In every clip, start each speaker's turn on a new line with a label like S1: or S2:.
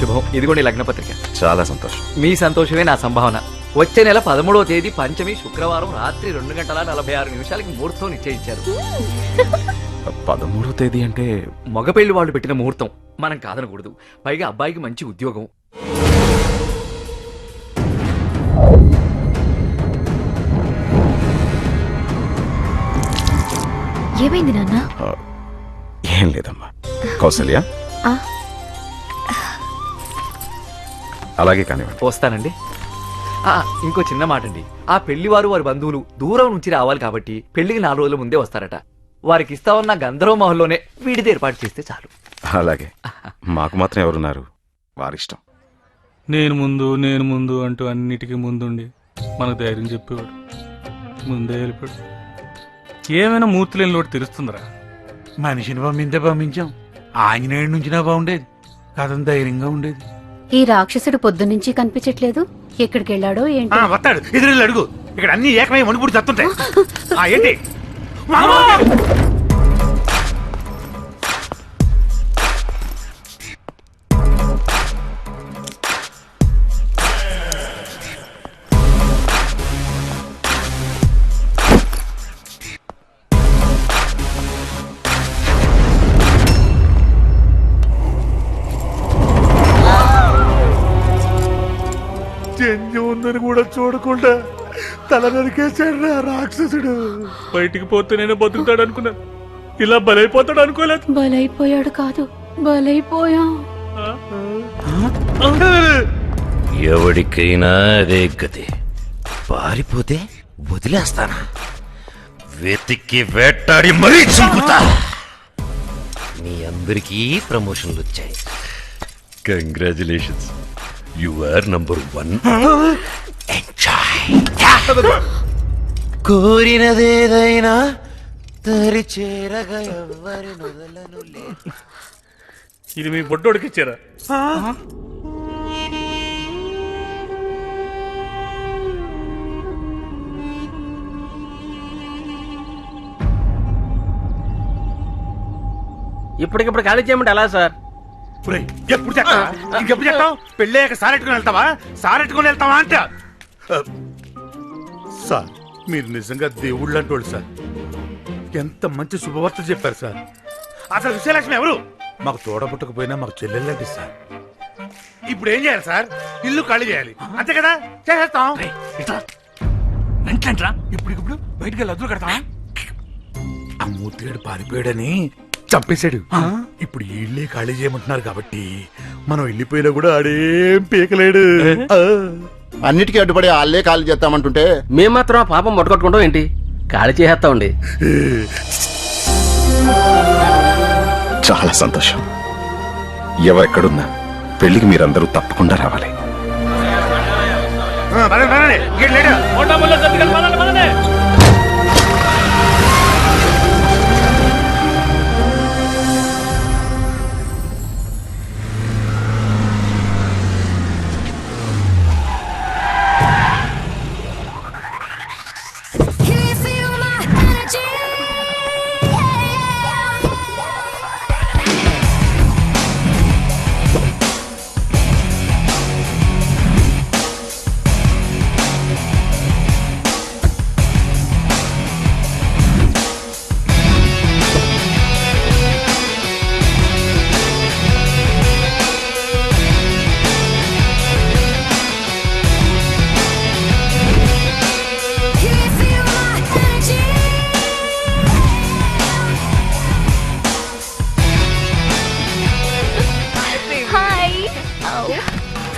S1: శుభం. ఇదిగోండి లగ్న పత్రిక.
S2: చాలా సంతోషం.
S1: మీ సంతోషమే నా సంభావన. వచ్చే నెల 13వ తేదీ పంచమి శుక్రవారం రాత్రి 2:46 ముహూర్తం నిశ్చయించారు.
S2: 13వ తేదీ అంటే
S1: మగపెళ్లి వాళ్ళు పెట్టిన ముహూర్తం, మనం కాదనకూడదు. పైగా అబ్బాయికి మంచి ఉద్యోగం.
S3: ఏమైంది నాన్న?
S2: ఏం లేదమ్మా. కౌసల్య అలాగే కానివ్వండి.
S1: వస్తానండి. ఇంకో చిన్న మాట అండి. ఆ పెళ్లివారు వారి బంధువులు దూరం నుంచి రావాలి కాబట్టి పెళ్లికి 4 రోజుల ముందే వస్తారట. వారికి ఇస్తామన్న గంధర్వ మహల్లోనే వీడిది ఏర్పాటు చేస్తే చాలు.
S2: అలాగే. మాకు మాత్రం ఎవరున్నారు, వారిష్టం.
S4: నేను ముందు అంటూ అన్నిటికీ ముందుండి మనకు ధైర్యం చెప్పేవాడు. ముందే వెళ్ళిపోయాడు. ఏమైనా మూర్తులేని లోటు తెలుస్తుందిరా.
S5: మనిషిని పంపించాం. ఆంజనేయుడి నుంచినా బాగుండేది. కథం ధైర్యంగా ఉండేది.
S3: ఈ రాక్షసుడు పొద్దున్నుంచి కనిపించట్లేదు. ఎక్కడికి వెళ్ళాడో ఏంటి?
S5: వస్తాడు, ఎదురు అడుగు. ఇక్కడ అన్ని ఏకమై మణిపూడి చత్తుంటాయి. ఏంటి జంజి ఉందని కూడా చూడకుండా తల నరికేశాడు రాక్షసుడు.
S4: బయటికి పోతే నేను బతుకుతాడు అనుకున్నాను. ఇలా బలైపోతాడు అనుకోలేదు.
S3: బలైపోయాడు కాదు, బలైపోయా.
S6: ఎవడికైనా అదే గతి. పారిపోతే వదిలేస్తానా? వెతికి వేటాడి మరీ చంపుతా. మీ అందరికీ ప్రమోషన్లు వచ్చాయి. Congratulations. You are number 1. Enjoy. కోరినదేదైనా తరి చేరగా ఎవ్వరి మొదలను లేదు.
S4: ఇది మీ బొడ్డోడికి ఇచ్చారా?
S7: ఇప్పటికిప్పుడు ఖాళీ చేయమంటే ఎలా సార్?
S5: ఎప్పుడు చెప్తావా? ఇంకెప్పుడు చెప్తావు? పెళ్ళాక సారెట్టుకుని వెళ్తావా? సారెట్టుకుని వెళ్తావా అంట. సార్, మీరు నిజంగా దేవుళ్ళు అంటోళ్ళు సార్. ఎంత మంచి శుభవార్త చెప్పారు సార్. అసలు విజయలక్ష్మి ఎవరు? మాకు తోడబుట్టకపోయినా మాకు చెల్లెళ్ళండి సార్. ఇప్పుడు ఏం చేయాలి సార్? ఇల్లు ఖాళీ చేయాలి, అంతే కదా? చేసేస్తాం. ఇప్పుడు బయటకు వెళ్ళి అదులు కడతాం. ఆ మూర్తిగాడు పారిపోయాడని చంపేశాడు. ఇప్పుడు ఇళ్ళే ఖాళీ చేయమంటున్నారు కాబట్టి మనం వెళ్ళిపోయినా కూడా ఆడేం పీకలేడు.
S8: అన్నిటికీ అడ్డుపడి వాళ్ళే ఖాళీ చేస్తామంటుంటే
S7: మేము మాత్రం ఆ పాపం మొట్టకొట్టుకుంటాం ఏంటి? ఖాళీ చేసేస్తామండి.
S2: చాలా సంతోషం. ఎవరెక్కడున్నా పెళ్లికి మీరందరూ తప్పకుండా రావాలి.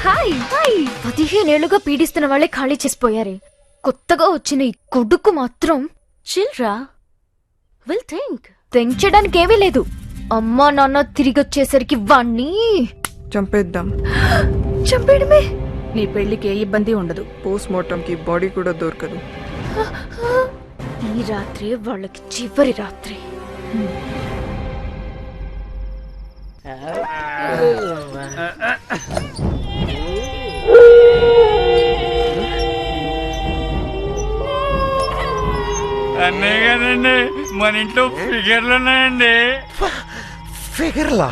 S3: Hi hi. 15 ఏళ్లుగా పీడిస్తున్న వాళ్ళే ఖాళీ చేసిపోయారే. కొత్తగా వచ్చిన ఈ కొడుకు మాత్రం చిల్రా. విల్ థింక్ చేయడానికి ఏమీ లేదు. అమ్మా నాన్న తిరిగి వచ్చేసరికి వాణ్ణి
S9: చంపేద్దాం.
S3: చంపేయడమే.
S9: నీ పెళ్లికి ఏ ఇబ్బంది ఉండదు. పోస్ట్ మార్టం కి బాడీ కూడా దొరకదు.
S3: ఈ రాత్రి వాళ్ళకి చివరి రాత్రి.
S4: అన్నయ్య గారండి, మన ఇంట్లో ఫిగర్లు ఉన్నాయండి.
S6: ఫిగర్లా?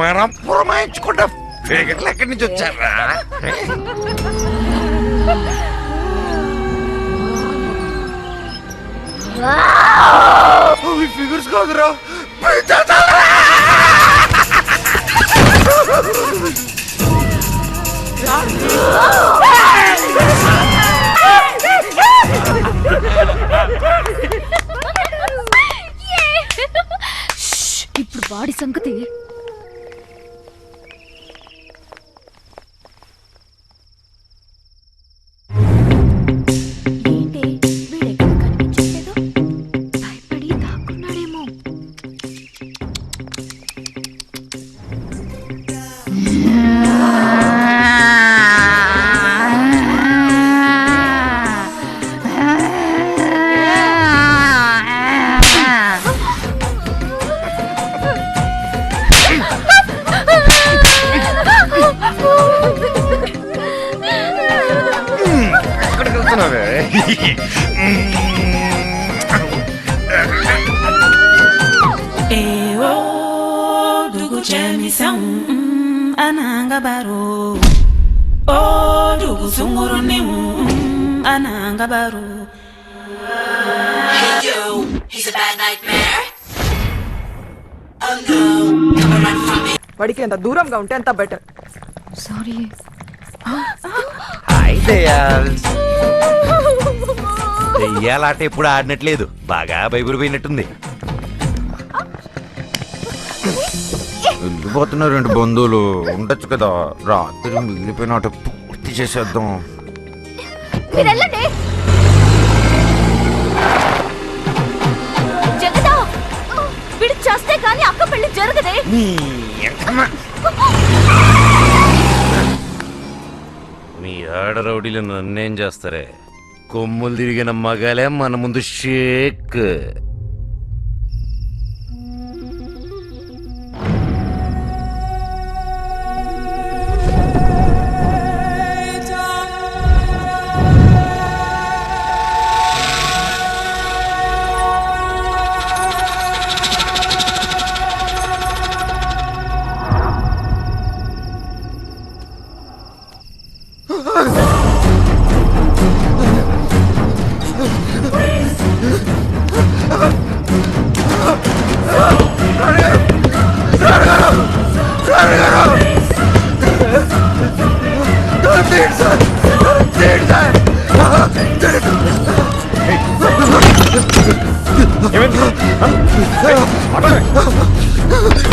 S2: మనం పురమాయించుకుంటా ఫిగర్లు ఎక్కడి నుంచి వచ్చారా? ఫిగర్స్ కాదురా,
S3: ఇప్పుడు వాడి సంగతి ఏంటి? వీడెక్కడ కనిపించట్లేదు? భయపడి దాక్కున్నాడేమో.
S2: ఎక్కడికి వెళ్తున్నావే?
S10: Ananga baro, dugu sunguru nemu, ananga baro. Hey yo, he's a bad nightmare. Oh no, come on from me.
S9: వాడికి ఎంత దూరంగా ఉంటే అంత బెటర్.
S3: సారీ.
S6: హాయ్ దయాల్. దెయ్యాలాట ఎప్పుడు ఆడినట్లేదు, బాగా బైబుల్ పోయినట్టుంది.
S2: వెళ్ళిపోతున్నారు రెండు బంధువులు, ఉండొచ్చు కదా, రాత్రి మిగిలిపోయినట్టు పూర్తి చేసేద్దాం.
S3: మీరు వెళ్ళండి. జగదా, వీడు చేస్తే కానీ అక్క పెళ్లి జరగదే.
S6: మీ ఆడరౌడీలు నన్నేం చేస్తారే? కొమ్ములు తిరిగిన మగాలే మన ముందు షేక్.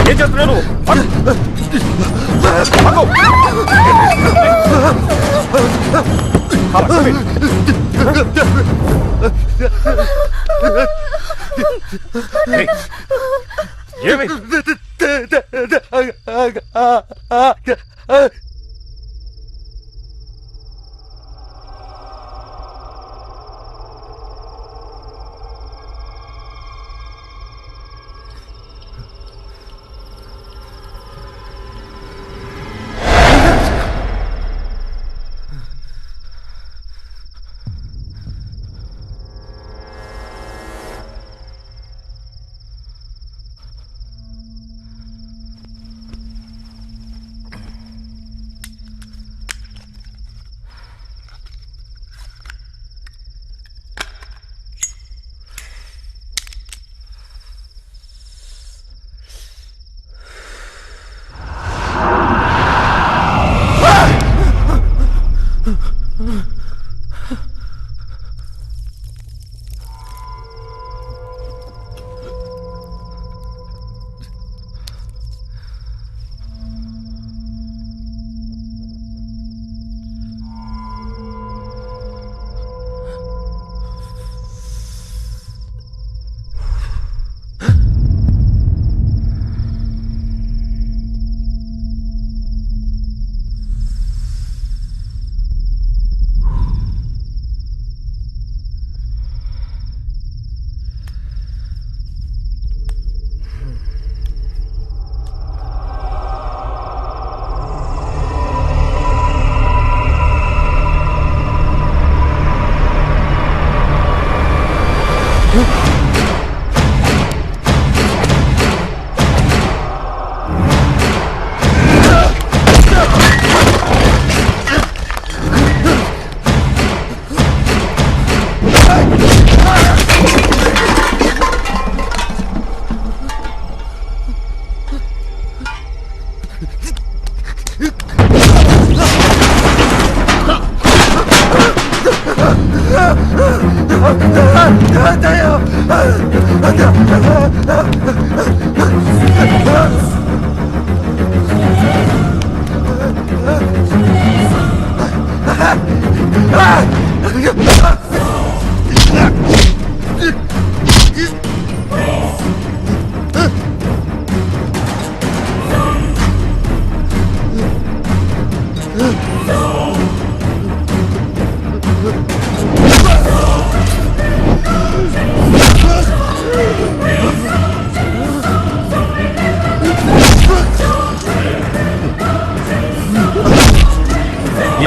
S2: ఏం చేస్తున్నాను? ఏమి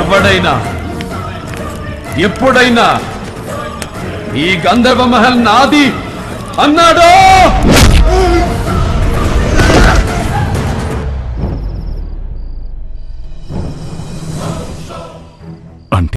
S6: ఎవడైనా ఎప్పుడైనా ఈ గంధర్వ మహల్ నాది అన్నాడో